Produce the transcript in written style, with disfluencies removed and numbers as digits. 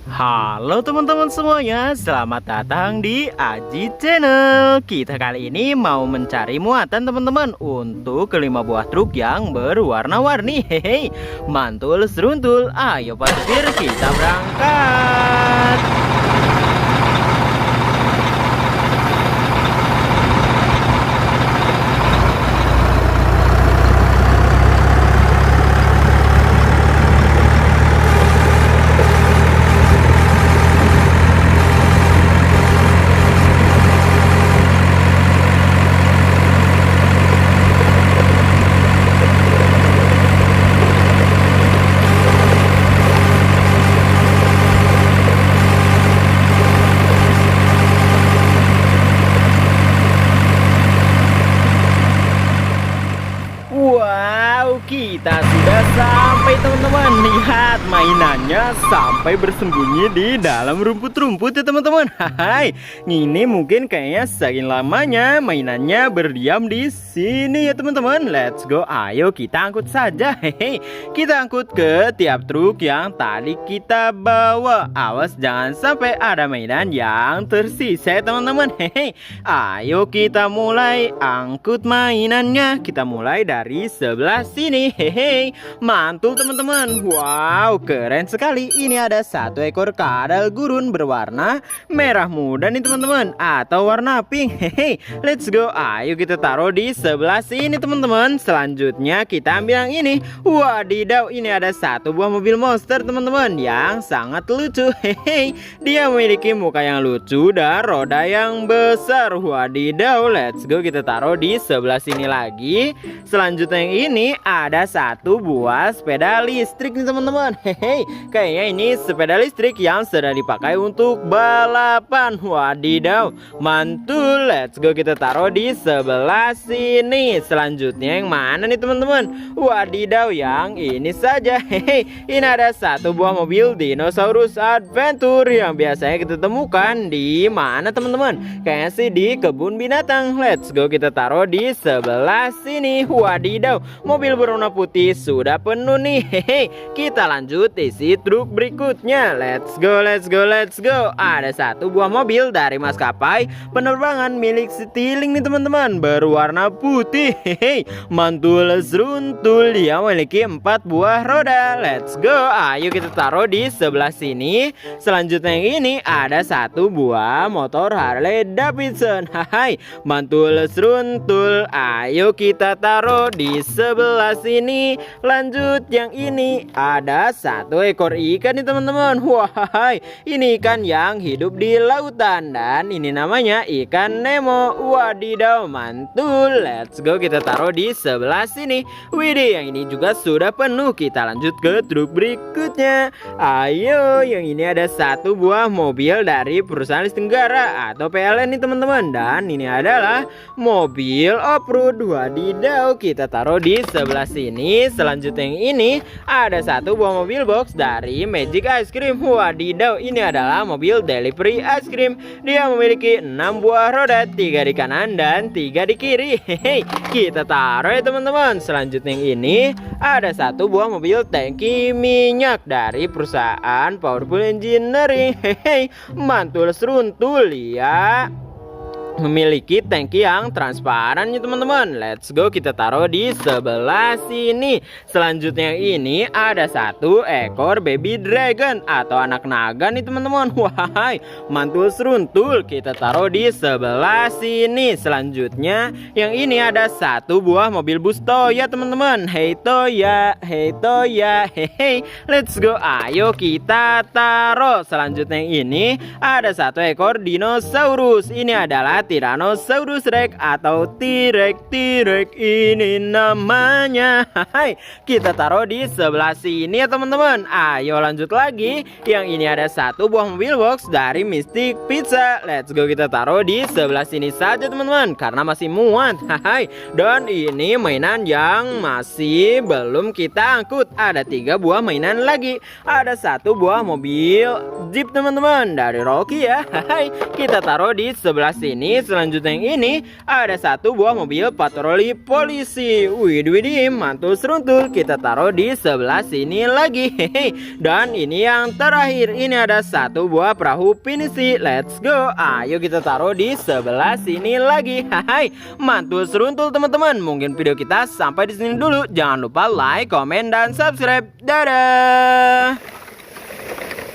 Halo teman-teman semuanya, selamat datang di Aji Channel. Kita kali ini mau mencari muatan teman-teman untuk kelima buah truk yang berwarna-warni. Hehe, mantul seruntul. Ayo Pak Supir, kita berangkat. Wow, kita sudah sampai teman-teman. Lihat mainannya sampai bersembunyi di dalam rumput-rumput ya teman-teman. Hai, ini mungkin kayaknya saking lamanya mainannya berdiam di sini ya teman-teman. Let's go, ayo kita angkut saja. Hehe, kita angkut ke tiap truk yang tadi kita bawa. Awas jangan sampai ada mainan yang tersisa ya teman-teman. Hehe, ayo kita mulai angkut mainannya. Kita mulai dari sebelah sini. Hehe, mantul teman-teman. Wow, keren sekali. Ini ada satu ekor kadal gurun berwarna merah muda nih teman-teman, atau warna pink. Hehe, let's go, ayo kita taruh di sebelah sini teman-teman. Selanjutnya kita ambil yang ini. Wadidaw, ini ada satu buah mobil monster teman-teman yang sangat lucu. Hehe, dia memiliki muka yang lucu dan roda yang besar. Wadidaw, let's go, kita taruh di sebelah sini lagi. Selanjutnya yang ini ada satu buah sepeda listrik nih teman-teman. Hehe, kayaknya ini sepeda listrik yang sedang dipakai untuk balapan. Wadidaw, mantul. Let's go, kita taruh di sebelah sini. Selanjutnya yang mana nih teman-teman? Wadidaw, yang ini saja. Hehe, ini ada satu buah mobil dinosaurus adventure yang biasanya kita temukan di mana teman-teman? Kayaknya sih di kebun binatang. Let's go, kita taruh di sebelah sini. Wadidaw, mobil berwarna putih sudah penuh nih. Hehe, kita lanjut isi truk berikutnya. Let's go, let's go, let's go. Ada satu buah mobil dari maskapai penerbangan milik Citylink nih teman-teman, berwarna putih. Hehe, mantul seruntul. Dia memiliki 4 buah roda. Let's go, ayo kita taruh di sebelah sini. Selanjutnya yang ini ada satu buah motor Harley Davidson. Hai, mantul seruntul. Ayo kita taruh di sebelah sini. Lanjut yang ini ada satu ekor ikan nih teman-teman. Wahai, ini ikan yang hidup di lautan dan ini namanya ikan Nemo. Wadidaw, mantul. Let's go, kita taruh di sebelah sini. Widih, yang ini juga sudah penuh. Kita lanjut ke truk berikutnya. Ayo, yang ini ada satu buah mobil dari perusahaan listrik negara atau PLN nih teman-teman, dan ini adalah mobil off-road. Wadidaw, kita taruh di sebelah sini. Selanjutnya yang ini ada satu buah mobil box dari Magic Ice Cream. Wadidaw, ini adalah mobil delivery ice cream. Dia memiliki 6 buah roda, 3 di kanan dan 3 di kiri. Hehe, kita taruh ya teman-teman. Selanjutnya yang ini ada satu buah mobil tangki minyak dari perusahaan Powerful Engineering. Hehe, mantul seruntul ya, memiliki tangki yang transparan ya teman-teman. Let's go, kita taruh di sebelah sini. Selanjutnya yang ini ada satu ekor baby dragon atau anak naga nih teman-teman. Wahai, mantul seruntul. Kita taruh di sebelah sini. Selanjutnya yang ini ada satu buah mobil bus Toya teman-teman. Hey Toya, hey Toya. Hehe, let's go, ayo kita taruh. Selanjutnya yang ini ada satu ekor dinosaurus. Ini adalah Tyrannosaurus Rex atau T-Rex. T-Rex ini namanya. Hai, kita taruh di sebelah sini ya teman-teman. Ayo lanjut lagi. Yang ini ada satu buah mobil box dari Mystic Pizza. Let's go, kita taruh di sebelah sini saja teman-teman karena masih muat. Hai, dan ini mainan yang masih belum kita angkut. Ada 3 buah mainan lagi. Ada satu buah mobil jeep teman-teman dari Rocky ya. Hai, kita taruh di sebelah sini. Selanjutnya yang ini ada satu buah mobil patroli polisi. Widih, mantul seruntul. Kita taruh di sebelah sini lagi. Hehe. Dan ini yang terakhir, ini ada satu buah perahu pinisi. Let's go. Ayo kita taruh di sebelah sini lagi. Hai, mantul seruntul teman-teman. Mungkin video kita sampai di sini dulu. Jangan lupa like, komen, dan subscribe. Dadah.